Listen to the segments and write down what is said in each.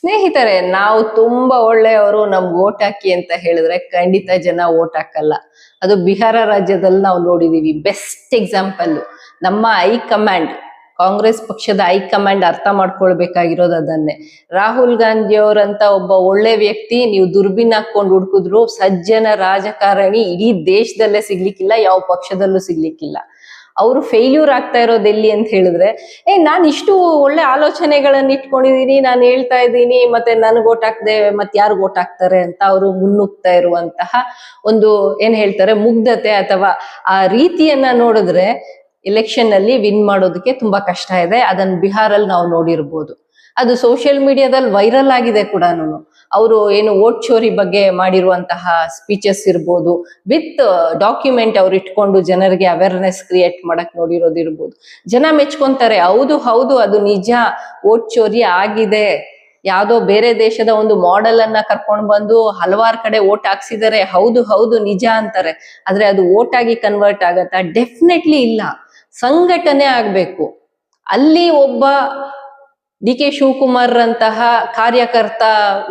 ಸ್ನೇಹಿತರೆ, ನಾವು ತುಂಬಾ ಒಳ್ಳೆಯವರು, ನಮ್ಗೆ ಓಟ್ ಹಾಕಿ ಅಂತ ಹೇಳಿದ್ರೆ ಖಂಡಿತ ಜನ ಓಟ್ ಹಾಕಲ್ಲ. ಅದು ಬಿಹಾರ ರಾಜ್ಯದಲ್ಲಿ ನಾವು ನೋಡಿದೀವಿ. Best example. ನಮ್ಮ ಹೈಕಮಾಂಡ್, ಕಾಂಗ್ರೆಸ್ ಪಕ್ಷದ ಹೈಕಮಾಂಡ್ ಅರ್ಥ ಮಾಡ್ಕೊಳ್ಬೇಕಾಗಿರೋದು ಅದನ್ನೇ. ರಾಹುಲ್ ಗಾಂಧಿ ಅವರಂತ ಒಬ್ಬ ಒಳ್ಳೆ ವ್ಯಕ್ತಿ ನೀವು ದುರ್ಬಿನ್ ಹಾಕೊಂಡು ಹುಡುಕಿದ್ರು ಸಜ್ಜನ ರಾಜಕಾರಣಿ ಇಡೀ ದೇಶದಲ್ಲೇ ಸಿಗ್ಲಿಕ್ಕಿಲ್ಲ, ಯಾವ ಪಕ್ಷದಲ್ಲೂ ಸಿಗ್ಲಿಕ್ಕಿಲ್ಲ. ಅವರು ಫೇಲ್ಯೂರ್ ಆಗ್ತಾ ಇರೋದು ಎಲ್ಲಿ ಅಂತ ಹೇಳಿದ್ರೆ, ನಾನು ಇಷ್ಟು ಒಳ್ಳೆ ಆಲೋಚನೆಗಳನ್ನ ಇಟ್ಕೊಂಡಿದೀನಿ, ನಾನು ಹೇಳ್ತಾ ಇದ್ದೀನಿ, ಮತ್ತೆ ನನ್ಗೆ ಓಟ್ ಹಾಕ್ದೆ ಮತ್ತೆ ಯಾರು ಓಟ್ ಹಾಕ್ತಾರೆ ಅಂತ ಅವರು ಮುನ್ನುಗ್ತಾ ಇರುವಂತಹ ಒಂದು ಏನ್ ಹೇಳ್ತಾರೆ ಮುಗ್ಧತೆ ಅಥವಾ ಆ ರೀತಿಯನ್ನ ನೋಡಿದ್ರೆ ಎಲೆಕ್ಷನ್ ಅಲ್ಲಿ ವಿನ್ ಮಾಡೋದಕ್ಕೆ ತುಂಬಾ ಕಷ್ಟ ಇದೆ. ಅದನ್ನ ಬಿಹಾರಲ್ಲಿ ನಾವು ನೋಡಿರ್ಬೋದು. ಅದು ಸೋಷಿಯಲ್ ಮೀಡಿಯಾದಲ್ಲಿ ವೈರಲ್ ಆಗಿದೆ ಕೂಡ. ಅವರು ಏನು ವೋಟ್ ಚೋರಿ ಬಗ್ಗೆ ಮಾಡಿರುವಂತಹ ಸ್ಪೀಚಸ್ ಇರ್ಬೋದು, ವಿತ್ ಡಾಕ್ಯುಮೆಂಟ್ ಅವ್ರು ಇಟ್ಕೊಂಡು ಜನರಿಗೆ ಅವೇರ್ನೆಸ್ ಕ್ರಿಯೇಟ್ ಮಾಡಕ್ ನೋಡಿರೋದಿರ್ಬೋದು. ಜನ ಮೆಚ್ಕೊಂತಾರೆ, ಹೌದು ಹೌದು ಅದು ನಿಜ, ವೋಟ್ ಚೋರಿ ಆಗಿದೆ, ಯಾವ್ದೋ ಬೇರೆ ದೇಶದ ಒಂದು ಮಾಡೆಲ್ ಅನ್ನ ಕರ್ಕೊಂಡು ಬಂದು ಹಲವಾರು ಕಡೆ ವೋಟ್ ಹಾಕ್ಸಿದ್ದಾರೆ, ಹೌದು ಹೌದು ನಿಜ ಅಂತಾರೆ. ಆದ್ರೆ ಅದು ವೋಟ್ ಆಗಿ ಕನ್ವರ್ಟ್ ಆಗತ್ತಾ? ಡೆಫಿನೆಟ್ಲಿ ಇಲ್ಲ. ಸಂಘಟನೆ ಆಗ್ಬೇಕು. ಅಲ್ಲಿ ಒಬ್ಬ ಡಿ ಕೆ ಶಿವಕುಮಾರ್ ಅಂತಹ ಕಾರ್ಯಕರ್ತ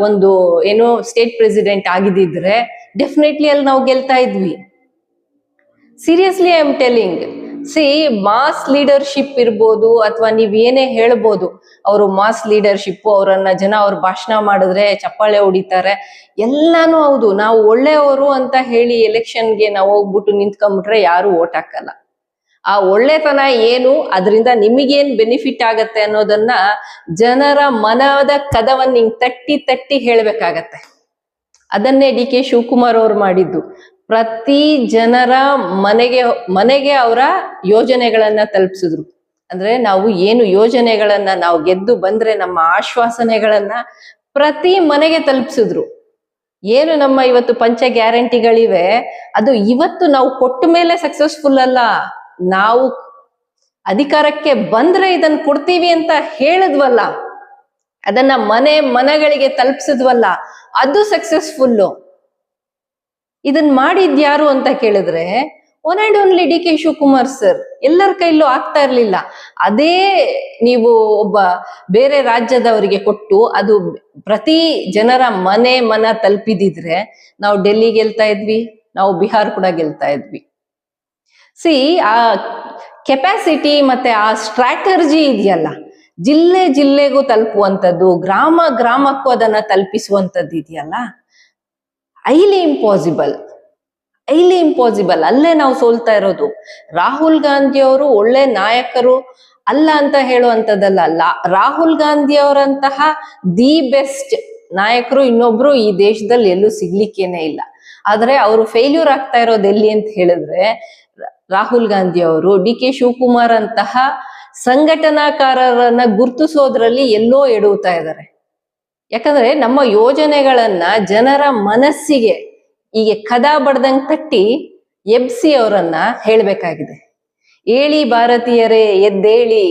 ಒಂದು ಏನೋ ಸ್ಟೇಟ್ ಪ್ರೆಸಿಡೆಂಟ್ ಆಗಿದ್ದಿದ್ರೆ ಡೆಫಿನೆಟ್ಲಿ ಅಲ್ಲಿ ನಾವು ಗೆಲ್ತಾ ಇದ್ವಿ. Seriously I am telling. Mass leadership ಇರ್ಬೋದು ಅಥವಾ ನೀವ್ ಏನೇ ಹೇಳ್ಬೋದು, ಅವರು ಮಾಸ್ ಲೀಡರ್ಶಿಪ್, ಅವರನ್ನ ಜನ ಅವ್ರ ಭಾಷಣ ಮಾಡಿದ್ರೆ ಚಪ್ಪಾಳೆ ಹೊಡಿತಾರೆ, ಎಲ್ಲಾನು ಹೌದು. ನಾವು ಒಳ್ಳೆಯವರು ಅಂತ ಹೇಳಿ ಎಲೆಕ್ಷನ್ಗೆ ನಾವು ಹೋಗ್ಬಿಟ್ಟು ನಿಂತ್ಕೊಂಡ್ಬಿಟ್ರೆ ಯಾರು ಓಟ್ ಹಾಕಲ್ಲ. ಆ ಒಳ್ಳೆತನ ಏನು, ಅದರಿಂದ ನಿಮಗೇನ್ ಬೆನಿಫಿಟ್ ಆಗತ್ತೆ ಅನ್ನೋದನ್ನ ಜನರ ಮನದ ಕದವನ್ನ ಹಿಂಗ್ ತಟ್ಟಿ ತಟ್ಟಿ ಹೇಳ್ಬೇಕಾಗತ್ತೆ. ಅದನ್ನೇ ಡಿ ಕೆ ಶಿವಕುಮಾರ್ ಅವ್ರು ಮಾಡಿದ್ದು. ಪ್ರತಿ ಜನರ ಮನೆಗೆ ಅವರ ಯೋಜನೆಗಳನ್ನ ತಲುಪಿಸಿದ್ರು. ಅಂದ್ರೆ ನಾವು ಏನು ಯೋಜನೆಗಳನ್ನ ನಾವು ಗೆದ್ದು ಬಂದ್ರೆ ನಮ್ಮ ಆಶ್ವಾಸನೆಗಳನ್ನ ಪ್ರತಿ ಮನೆಗೆ ತಲುಪಿಸಿದ್ರು. ಏನು ನಮ್ಮ ಇವತ್ತು ಪಂಚ ಗ್ಯಾರಂಟಿಗಳಿವೆ, ಅದು ಇವತ್ತು ನಾವು ಕೊಟ್ಟ ಮೇಲೆ ಸಕ್ಸಸ್ಫುಲ್ ಅಲ್ಲ, ನಾವು ಅಧಿಕಾರಕ್ಕೆ ಬಂದ್ರೆ ಇದನ್ನ ಕೊಡ್ತೀವಿ ಅಂತ ಹೇಳಿದ್ವಲ್ಲ, ಅದನ್ನ ಮನೆಗಳಿಗೆ ತಲುಪಿಸಿದ್ವಲ್ಲ, ಅದು ಸಕ್ಸಸ್ಫುಲ್ಲು. ಇದನ್ ಮಾಡಿದ್ಯಾರು ಅಂತ ಕೇಳಿದ್ರೆ one and only D K Shivakumar sir. ಎಲ್ಲರ ಕೈಲೂ ಆಗ್ತಾ ಇರ್ಲಿಲ್ಲ. ಅದೇ ನೀವು ಒಬ್ಬ ಬೇರೆ ರಾಜ್ಯದವರಿಗೆ ಕೊಟ್ಟು ಅದು ಪ್ರತಿ ಜನರ ಮನ ತಲುಪಿದಿದ್ರೆ ನಾವು ಡೆಲ್ಲಿ ಗೆಲ್ತಾ ಇದ್ವಿ, ನಾವು ಬಿಹಾರ್ ಕೂಡ ಗೆಲ್ತಾ ಇದ್ವಿ. ಆ ಕೆಪಾಸಿಟಿ ಮತ್ತೆ ಆ ಸ್ಟ್ರಾಟರ್ಜಿ ಇದೆಯಲ್ಲ, ಜಿಲ್ಲೆಗೂ ತಲುಪುವಂಥದ್ದು, ಗ್ರಾಮಕ್ಕೂ ಅದನ್ನ ತಲುಪಿಸುವಂಥದ್ದು ಇದೆಯಲ್ಲ, ಹೈಲಿ ಇಂಪಾಸಿಬಲ್. ಅಲ್ಲೇ ನಾವು ಸೋಲ್ತಾ ಇರೋದು. ರಾಹುಲ್ ಗಾಂಧಿ ಅವರು ಒಳ್ಳೆ ನಾಯಕರು ಅಲ್ಲ ಅಂತ ಹೇಳುವಂಥದ್ದಲ್ಲ. ರಾಹುಲ್ ಗಾಂಧಿ ಅವರಂತಹ ದಿ ಬೆಸ್ಟ್ ನಾಯಕರು ಇನ್ನೊಬ್ರು ಈ ದೇಶದಲ್ಲಿ ಎಲ್ಲೂ ಸಿಗ್ಲಿಕ್ಕೇನೆ ಇಲ್ಲ. ಆದ್ರೆ ಅವರು ಫೇಲ್ಯೂರ್ ಆಗ್ತಾ ಇರೋದು ಎಲ್ಲಿ ಅಂತ ಹೇಳಿದ್ರೆ, ರಾಹುಲ್ ಗಾಂಧಿ ಅವರು ಡಿ ಕೆ ಶಿವಕುಮಾರ್ ಅಂತಹ ಸಂಘಟನಾಕಾರರನ್ನ ಗುರ್ತಿಸೋದ್ರಲ್ಲಿ ಎಲ್ಲೋ ಎಡುತ್ತಾ ಇದ್ದಾರೆ. ಯಾಕಂದ್ರೆ ನಮ್ಮ ಯೋಜನೆಗಳನ್ನ ಜನರ ಮನಸ್ಸಿಗೆ ಹೀಗೆ ಕದ ಬಡ್ದಂಗ್ ತಟ್ಟಿ ಎಬ್ಸಿ ಅವರನ್ನ ಹೇಳ್ಬೇಕಾಗಿದೆ. ಏಳಿ ಭಾರತೀಯರೇ, ಎದ್ದೇಳಿ,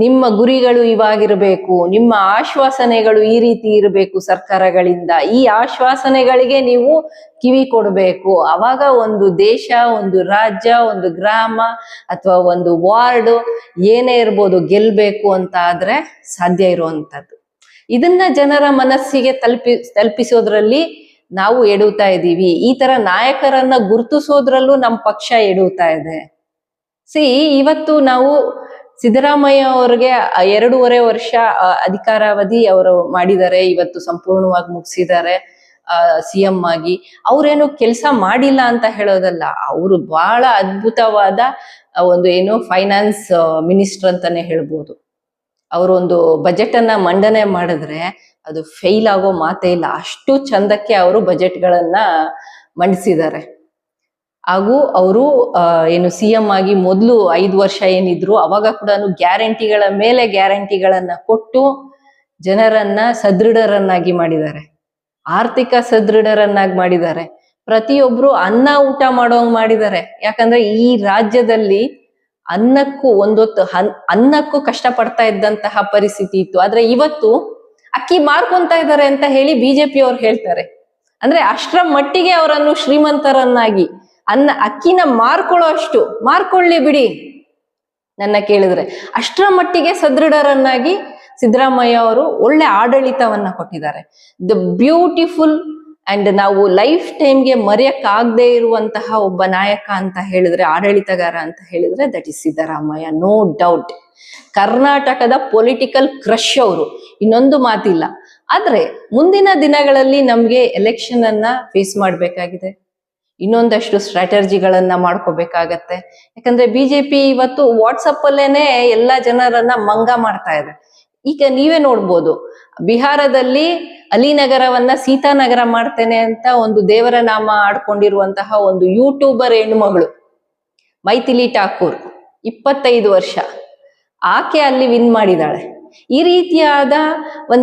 ನಿಮ್ಮ ಗುರಿಗಳು ಇವಾಗಿರ್ಬೇಕು, ನಿಮ್ಮ ಆಶ್ವಾಸನೆಗಳು ಈ ರೀತಿ ಇರಬೇಕು ಸರ್ಕಾರಗಳಿಂದ, ಈ ಆಶ್ವಾಸನೆಗಳಿಗೆ ನೀವು ಕಿವಿ ಕೊಡಬೇಕು. ಅವಾಗ ಒಂದು ದೇಶ, ಒಂದು ರಾಜ್ಯ, ಒಂದು ಗ್ರಾಮ ಅಥವಾ ಒಂದು ವಾರ್ಡ್ ಏನೇ ಇರ್ಬೋದು ಗೆಲ್ಬೇಕು ಅಂತ ಆದ್ರೆ ಸಾಧ್ಯ ಇರುವಂತದ್ದು. ಇದನ್ನ ಜನರ ಮನಸ್ಸಿಗೆ ತಲುಪಿಸೋದ್ರಲ್ಲಿ ನಾವು ಎಡುತ್ತಾ ಇದ್ದೀವಿ. ಈ ತರ ನಾಯಕರನ್ನ ಗುರುತಿಸೋದ್ರಲ್ಲೂ ನಮ್ಮ ಪಕ್ಷ ಎಡುತ್ತಾ ಇದೆ. ಇವತ್ತು ನಾವು ಸಿದ್ದರಾಮಯ್ಯ ಅವ್ರಿಗೆ 2.5 ವರ್ಷ ಅಧಿಕಾರಾವಧಿ ಅವರು ಮಾಡಿದ್ದಾರೆ. ಇವತ್ತು ಸಂಪೂರ್ಣವಾಗಿ ಮುಗಿಸಿದ್ದಾರೆ ಸಿಎಂ ಆಗಿ. ಅವ್ರೇನು ಕೆಲಸ ಮಾಡಿಲ್ಲ ಅಂತ ಹೇಳೋದಲ್ಲ, ಅವರು ಬಹಳ ಅದ್ಭುತವಾದ ಒಂದು ಏನು ಫೈನಾನ್ಸ್ ಮಿನಿಸ್ಟರ್ ಅಂತಾನೆ ಹೇಳ್ಬೋದು. ಅವರು ಒಂದು ಬಜೆಟ್ ಅನ್ನ ಮಂಡನೆ ಮಾಡಿದ್ರೆ ಅದು ಫೇಲ್ ಆಗೋ ಮಾತೇ ಇಲ್ಲ. ಅಷ್ಟು ಚಂದಕ್ಕೆ ಅವರು ಬಜೆಟ್ಗಳನ್ನ ಮಂಡಿಸಿದ್ದಾರೆ. ಹಾಗೂ ಅವರು ಏನು ಸಿಎಂ ಆಗಿ ಮೊದಲು 5 ವರ್ಷ ಏನಿದ್ರು ಅವಾಗ ಕೂಡ ಗ್ಯಾರಂಟಿಗಳ ಮೇಲೆ ಗ್ಯಾರಂಟಿಗಳನ್ನ ಕೊಟ್ಟು ಜನರನ್ನ ಸದೃಢರನ್ನಾಗಿ ಮಾಡಿದ್ದಾರೆ, ಆರ್ಥಿಕ ಸದೃಢರನ್ನಾಗಿ ಮಾಡಿದ್ದಾರೆ. ಪ್ರತಿಯೊಬ್ರು ಅನ್ನ ಊಟ ಮಾಡೋಂಗ್ ಮಾಡಿದ್ದಾರೆ. ಯಾಕಂದ್ರೆ ಈ ರಾಜ್ಯದಲ್ಲಿ ಅನ್ನಕ್ಕೂ ಕಷ್ಟ ಪಡ್ತಾ ಇದ್ದಂತಹ ಪರಿಸ್ಥಿತಿ ಇತ್ತು. ಆದ್ರೆ ಇವತ್ತು ಅಕ್ಕಿ ಮಾರ್ಕೊಂತ ಇದ್ದಾರೆ ಅಂತ ಹೇಳಿ ಬಿಜೆಪಿ ಅವ್ರು ಹೇಳ್ತಾರೆ. ಅಂದ್ರೆ ಅಷ್ಟರ ಮಟ್ಟಿಗೆ ಅವರನ್ನು ಶ್ರೀಮಂತರನ್ನಾಗಿ ಅಕ್ಕಿನ ಮಾರ್ಕೊಳ್ಳಿ ಬಿಡಿ, ನನ್ನ ಕೇಳಿದ್ರೆ ಅಷ್ಟರ ಮಟ್ಟಿಗೆ ಸದೃಢರನ್ನಾಗಿ ಸಿದ್ದರಾಮಯ್ಯ ಅವರು ಒಳ್ಳೆ ಆಡಳಿತವನ್ನ ಕೊಟ್ಟಿದ್ದಾರೆ. ದ ಬ್ಯೂಟಿಫುಲ್ ಅಂಡ್ ನಾವು ಲೈಫ್ ಟೈಮ್ಗೆ ಮರೆಯಕ್ಕಾಗದೇ ಇರುವಂತಹ ಒಬ್ಬ ನಾಯಕ ಅಂತ ಹೇಳಿದ್ರೆ, ಆಡಳಿತಗಾರ ಅಂತ ಹೇಳಿದ್ರೆ that is Siddaramaiah, no doubt. ಕರ್ನಾಟಕದ ಪೊಲಿಟಿಕಲ್ ಕ್ರಶ್ ಅವರು, ಇನ್ನೊಂದು ಮಾತಿಲ್ಲ. ಆದ್ರೆ ಮುಂದಿನ ದಿನಗಳಲ್ಲಿ ನಮ್ಗೆ ಎಲೆಕ್ಷನ್ ಅನ್ನ ಫೇಸ್ ಮಾಡ್ಬೇಕಾಗಿದೆ. ಇನ್ನೊಂದಷ್ಟು ಸ್ಟ್ರಾಟಜಿಗಳನ್ನ ಮಾಡ್ಕೋಬೇಕಾಗತ್ತೆ. ಯಾಕಂದ್ರೆ ಬಿಜೆಪಿ ಇವತ್ತು ವಾಟ್ಸಪ್ ಅಲ್ಲೇನೆ ಎಲ್ಲಾ ಜನರನ್ನ ಮಂಗ ಮಾಡ್ತಾ ಇದೆ. ಈಗ ನೀವೇ ನೋಡ್ಬೋದು, ಬಿಹಾರದಲ್ಲಿ ಅಲಿನಗರವನ್ನ ಸೀತಾನಗರ ಮಾಡ್ತೇನೆ ಅಂತ ಒಂದು ದೇವರ ನಾಮ ಆಡ್ಕೊಂಡಿರುವಂತಹ ಒಂದು ಯೂಟ್ಯೂಬರ್ ಹೆಣ್ಮಗಳು ಮೈಥಿಲಿ ಠಾಕೂರ್, 25 ವರ್ಷ, ಆಕೆ ಅಲ್ಲಿ ವಿನ್ ಮಾಡಿದಾಳೆ. ಈ ರೀತಿಯಾದ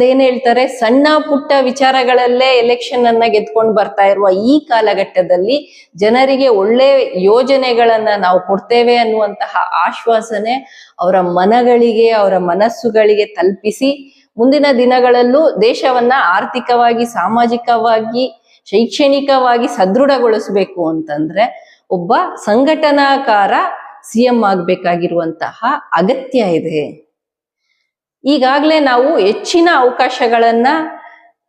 ಏನ್ ಹೇಳ್ತಾರೆ, ಸಣ್ಣ ಪುಟ್ಟ ವಿಚಾರಗಳಲ್ಲೇ ಎಲೆಕ್ಷನ್ ಅನ್ನ ಗೆದ್ಕೊಂಡು ಬರ್ತಾ ಇರುವ ಈ ಕಾಲಘಟ್ಟದಲ್ಲಿ ಜನರಿಗೆ ಒಳ್ಳೆ ಯೋಜನೆಗಳನ್ನ ನಾವು ಕೊಡ್ತೇವೆ ಅನ್ನುವಂತಹ ಆಶ್ವಾಸನೆ ಅವರ ಮನಗಳಿಗೆ, ಅವರ ಮನಸ್ಸುಗಳಿಗೆ ತಲುಪಿಸಿ ಮುಂದಿನ ದಿನಗಳಲ್ಲೂ ದೇಶವನ್ನ ಆರ್ಥಿಕವಾಗಿ, ಸಾಮಾಜಿಕವಾಗಿ, ಶೈಕ್ಷಣಿಕವಾಗಿ ಸದೃಢಗೊಳಿಸಬೇಕು ಅಂತಂದ್ರೆ ಒಬ್ಬ ಸಂಘಟನಾಕಾರ ಸಿಎಂ ಆಗ್ಬೇಕಾಗಿರುವಂತಹ ಅಗತ್ಯ ಇದೆ. ಈಗಾಗ್ಲೇ ನಾವು ಹೆಚ್ಚಿನ ಅವಕಾಶಗಳನ್ನ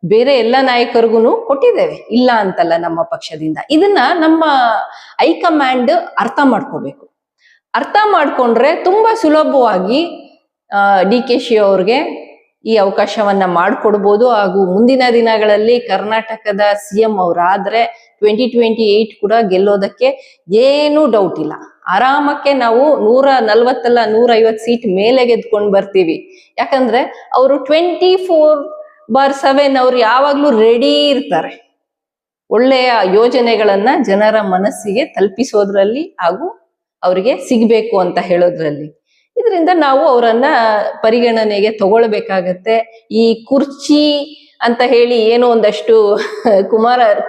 ಬೇರೆ ಎಲ್ಲ ನಾಯಕರಿಗೂ ಕೊಟ್ಟಿದ್ದೇವೆ, ಇಲ್ಲ ಅಂತಲ್ಲ ನಮ್ಮ ಪಕ್ಷದಿಂದ. ಇದನ್ನ ನಮ್ಮ ಹೈಕಮಾಂಡ್ ಅರ್ಥ ಮಾಡ್ಕೋಬೇಕು. ಅರ್ಥ ಮಾಡ್ಕೊಂಡ್ರೆ ತುಂಬಾ ಸುಲಭವಾಗಿ DK ಶಿ ಅವ್ರಿಗೆ ಈ ಅವಕಾಶವನ್ನ ಮಾಡ್ಕೊಡ್ಬೋದು. ಹಾಗೂ ಮುಂದಿನ ದಿನಗಳಲ್ಲಿ ಕರ್ನಾಟಕದ ಸಿಎಂ ಅವರಾದ್ರೆ 2028 ಕೂಡ ಗೆಲ್ಲೋದಕ್ಕೆ ಏನೂ ಡೌಟ್ ಇಲ್ಲ. ಆರಾಮಕ್ಕೆ ನಾವು 140 ಅಲ್ಲ 150 ಸೀಟ್ ಮೇಲೆ ಗೆದ್ಕೊಂಡು ಬರ್ತೀವಿ. ಯಾಕಂದ್ರೆ ಅವರು 24/7 ಅವ್ರು ಯಾವಾಗ್ಲೂ ರೆಡಿ ಇರ್ತಾರೆ ಒಳ್ಳೆಯ ಯೋಜನೆಗಳನ್ನ ಜನರ ಮನಸ್ಸಿಗೆ ತಲುಪಿಸೋದ್ರಲ್ಲಿ ಹಾಗೂ ಅವರಿಗೆ ಸಿಗ್ಬೇಕು ಅಂತ ಹೇಳೋದ್ರಲ್ಲಿ. ಇದರಿಂದ ನಾವು ಅವರನ್ನ ಪರಿಗಣನೆಗೆ ತಗೊಳ್ಬೇಕಾಗತ್ತೆ. ಈ ಕುರ್ಚಿ ಅಂತ ಹೇಳಿ ಏನೋ ಒಂದಷ್ಟು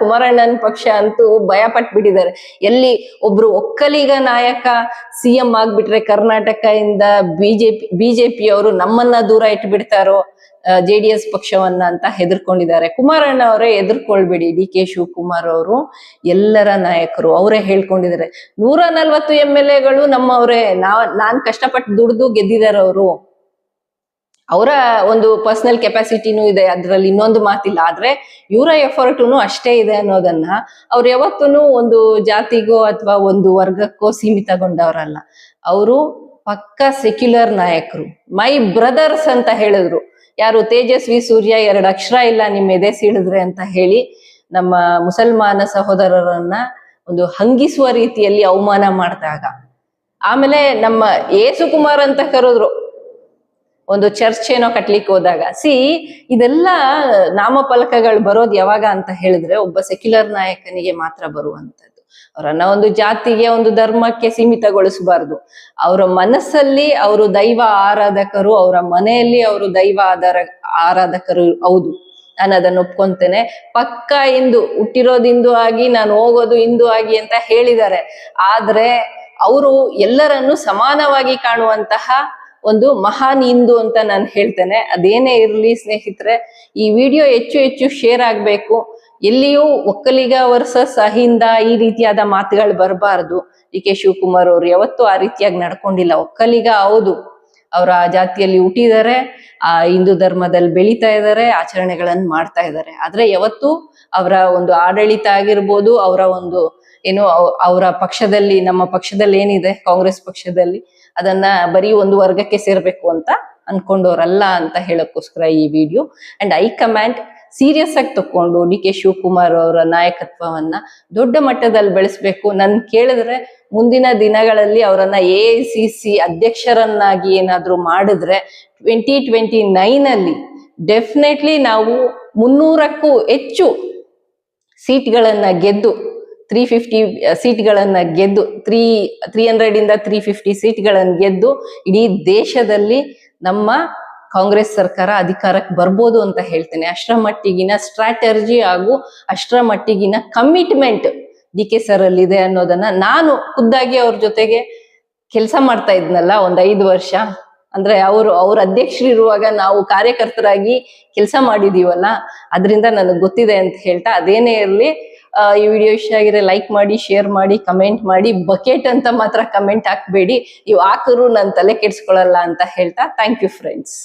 ಕುಮಾರಣ್ಣನ ಪಕ್ಷ ಅಂತೂ ಭಯ ಪಟ್ಬಿಟ್ಟಿದ್ದಾರೆ. ಎಲ್ಲಿ ಒಬ್ರು ಒಕ್ಕಲಿಗ ನಾಯಕ ಸಿಎಂ ಆಗ್ಬಿಟ್ರೆ ಕರ್ನಾಟಕ ಇಂದ ಬಿಜೆಪಿ ಅವರು ನಮ್ಮನ್ನ ದೂರ ಇಟ್ಬಿಡ್ತಾರೋ JDS ಪಕ್ಷವನ್ನ ಅಂತ ಹೆದರ್ಕೊಂಡಿದ್ದಾರೆ. ಕುಮಾರಣ್ಣ ಅವರೇ ಹೆದರ್ಕೊಳ್ಬೇಡಿ, DK ಶಿವಕುಮಾರ್ ಅವರು ಎಲ್ಲರ ನಾಯಕರು, ಅವರೇ ಹೇಳ್ಕೊಂಡಿದ್ದಾರೆ. 140 MLAಗಳು ನಮ್ಮವ್ರೆ, ನಾನ್ ಕಷ್ಟಪಟ್ಟು ದುಡ್ದು ಗೆದ್ದಿದ್ದಾರೆ ಅವರು. ಅವರ ಒಂದು ಪರ್ಸನಲ್ ಕೆಪಾಸಿಟಿನೂ ಇದೆ, ಅದ್ರಲ್ಲಿ ಇನ್ನೊಂದು ಮಾತಿಲ್ಲ. ಆದ್ರೆ ಇವರ ಎಫರ್ಟುನು ಅಷ್ಟೇ ಇದೆ ಅನ್ನೋದನ್ನ ಅವ್ರು ಯಾವತ್ತೂ ಒಂದು ಜಾತಿಗೋ ಅಥವಾ ಒಂದು ವರ್ಗಕ್ಕೋ ಸೀಮಿತಗೊಂಡವರಲ್ಲ. ಅವರು ಪಕ್ಕ ಸೆಕ್ಯುಲರ್ ನಾಯಕರು. ಮೈ ಬ್ರದರ್ಸ್ ಅಂತ ಹೇಳಿದ್ರು. ಯಾರು ತೇಜಸ್ವಿ ಸೂರ್ಯ 2 ಅಕ್ಷರ ಇಲ್ಲ ನಿಮ್ಮ ಎದೆ ಸೀಳಿದ್ರೆ ಅಂತ ಹೇಳಿ ನಮ್ಮ ಮುಸಲ್ಮಾನ ಸಹೋದರರನ್ನ ಒಂದು ಹಂಗಿಸುವ ರೀತಿಯಲ್ಲಿ ಅವಮಾನ ಮಾಡಿದಾಗ, ಆಮೇಲೆ ನಮ್ಮ ಯೇಸುಕುಮಾರ್ ಅಂತ ಕರೆದ್ರು ಒಂದು ಚರ್ಚ್ ಏನೋ ಕಟ್ಲಿಕ್ಕೆ ಹೋದಾಗ. ಇದೆಲ್ಲ ನಾಮಫಲಕಗಳು ಬರೋದು ಯಾವಾಗ ಅಂತ ಹೇಳಿದ್ರೆ ಒಬ್ಬ ಸೆಕ್ಯುಲರ್ ನಾಯಕನಿಗೆ ಮಾತ್ರ ಬರುವಂತದ್ದು. ಅವರನ್ನ ಒಂದು ಜಾತಿಗೆ, ಒಂದು ಧರ್ಮಕ್ಕೆ ಸೀಮಿತಗೊಳಿಸಬಾರ್ದು. ಅವರ ಮನಸ್ಸಲ್ಲಿ ಅವರು ದೈವ ಆರಾಧಕರು, ಅವರ ಮನೆಯಲ್ಲಿ ಅವರು ದೈವ ಆರಾಧಕರು. ಹೌದು, ನಾನು ಅದನ್ನು ಒಪ್ಕೊಂತೇನೆ. ಪಕ್ಕ ಹಿಂದೂ, ಹುಟ್ಟಿರೋದು ಹಿಂದೂ ಆಗಿ ನಾನು ಹೋಗೋದು ಹಿಂದೂ ಆಗಿ ಅಂತ ಹೇಳಿದ್ದಾರೆ. ಆದ್ರೆ ಅವರು ಎಲ್ಲರನ್ನು ಸಮಾನವಾಗಿ ಕಾಣುವಂತಹ ಒಂದು ಮಹಾನ್ ಹಿಂದೂ ಅಂತ ನಾನು ಹೇಳ್ತೇನೆ. ಅದೇನೇ ಇರ್ಲಿ ಸ್ನೇಹಿತರೆ, ಈ ವಿಡಿಯೋ ಹೆಚ್ಚು ಶೇರ್ ಆಗ್ಬೇಕು. ಎಲ್ಲಿಯೂ ಒಕ್ಕಲಿಗ ವರ್ಸಸ್ ಅಹಿಂದ ಈ ರೀತಿಯಾದ ಮಾತುಗಳು ಬರಬಾರ್ದು. DK ಶಿವಕುಮಾರ್ ಅವರು ಯಾವತ್ತೂ ಆ ರೀತಿಯಾಗಿ ನಡ್ಕೊಂಡಿಲ್ಲ. ಒಕ್ಕಲಿಗ ಹೌದು, ಅವರ ಆ ಜಾತಿಯಲ್ಲಿ ಹುಟ್ಟಿದ್ದಾರೆ, ಆ ಹಿಂದೂ ಧರ್ಮದಲ್ಲಿ ಬೆಳೀತಾ ಇದ್ದಾರೆ, ಆಚರಣೆಗಳನ್ನು ಮಾಡ್ತಾ ಇದ್ದಾರೆ. ಆದ್ರೆ ಯಾವತ್ತೂ ಅವರ ಒಂದು ಆಡಳಿತ ಆಗಿರ್ಬೋದು, ಅವರ ಒಂದು ಏನು ಅವರ ಪಕ್ಷದಲ್ಲಿ, ನಮ್ಮ ಪಕ್ಷದಲ್ಲಿ ಏನಿದೆ ಕಾಂಗ್ರೆಸ್ ಪಕ್ಷದಲ್ಲಿ, ಅದನ್ನ ಬರೀ ಒಂದು ವರ್ಗಕ್ಕೆ ಸೇರ್ಬೇಕು ಅಂತ ಅನ್ಕೊಂಡವ್ರಲ್ಲ ಅಂತ ಹೇಳಕ್ಕೋಸ್ಕರ ಈ ವಿಡಿಯೋ. ಅಂಡ್ ಹೈಕಮಾಂಡ್ ಸೀರಿಯಸ್ ಆಗಿ ತಕೊಂಡು DK ಶಿವಕುಮಾರ್ ಅವರ ನಾಯಕತ್ವವನ್ನ ದೊಡ್ಡ ಮಟ್ಟದಲ್ಲಿ ಬೆಳೆಸ್ಬೇಕು. ನನ್ ಕೇಳಿದ್ರೆ ಮುಂದಿನ ದಿನಗಳಲ್ಲಿ ಅವರನ್ನ AICC ಅಧ್ಯಕ್ಷರನ್ನಾಗಿ ಏನಾದ್ರು ಮಾಡಿದ್ರೆ 2029 ಅಲ್ಲಿ ಡೆಫಿನೆಟ್ಲಿ ನಾವು 300ಕ್ಕೂ ಹೆಚ್ಚು ಸೀಟ್ಗಳನ್ನ ಗೆದ್ದು 350 ಸೀಟ್ಗಳನ್ನ ಗೆದ್ದು 300 ಇಂದ 350 ಸೀಟ್ಗಳನ್ನ ಗೆದ್ದು ಇಡೀ ದೇಶದಲ್ಲಿ ನಮ್ಮ ಕಾಂಗ್ರೆಸ್ ಸರ್ಕಾರ ಅಧಿಕಾರಕ್ಕೆ ಬರ್ಬೋದು ಅಂತ ಹೇಳ್ತೇನೆ. ಅಷ್ಟರ ಮಟ್ಟಿಗಿನ ಸ್ಟ್ರಾಟರ್ಜಿ ಹಾಗೂ ಅಷ್ಟರ ಮಟ್ಟಿಗಿನ ಕಮಿಟ್ಮೆಂಟ್ DK ಸರ್ ಅಲ್ಲಿ ಇದೆ ಅನ್ನೋದನ್ನ ನಾನು ಖುದ್ದಾಗಿ ಅವ್ರ ಜೊತೆಗೆ ಕೆಲಸ ಮಾಡ್ತಾ ಇದ್ನಲ್ಲ ಒಂದ್ 5 ವರ್ಷ. ಅಂದ್ರೆ ಅವ್ರ ಅಧ್ಯಕ್ಷರಿರುವಾಗ ನಾವು ಕಾರ್ಯಕರ್ತರಾಗಿ ಕೆಲಸ ಮಾಡಿದೀವಲ್ಲ, ಅದರಿಂದ ನನಗೆ ಗೊತ್ತಿದೆ ಅಂತ ಹೇಳ್ತಾ, ಅದೇನೇ ಇರ್ಲಿ, ಈ ವಿಡಿಯೋ ಇಷ್ಟ ಆಗಿದ್ರೆ ಲೈಕ್ ಮಾಡಿ, ಶೇರ್ ಮಾಡಿ, ಕಮೆಂಟ್ ಮಾಡಿ. ಬಕೆಟ್ ಅಂತ ಮಾತ್ರ ಕಮೆಂಟ್ ಹಾಕ್ಬೇಡಿ, ನೀವು ಹಾಕಿದ್ರು ನನ್ನ ತಲೆ ಕೆಡ್ಸ್ಕೊಳಲ್ಲ ಅಂತ ಹೇಳ್ತಾ, ಥ್ಯಾಂಕ್ ಯು ಫ್ರೆಂಡ್ಸ್.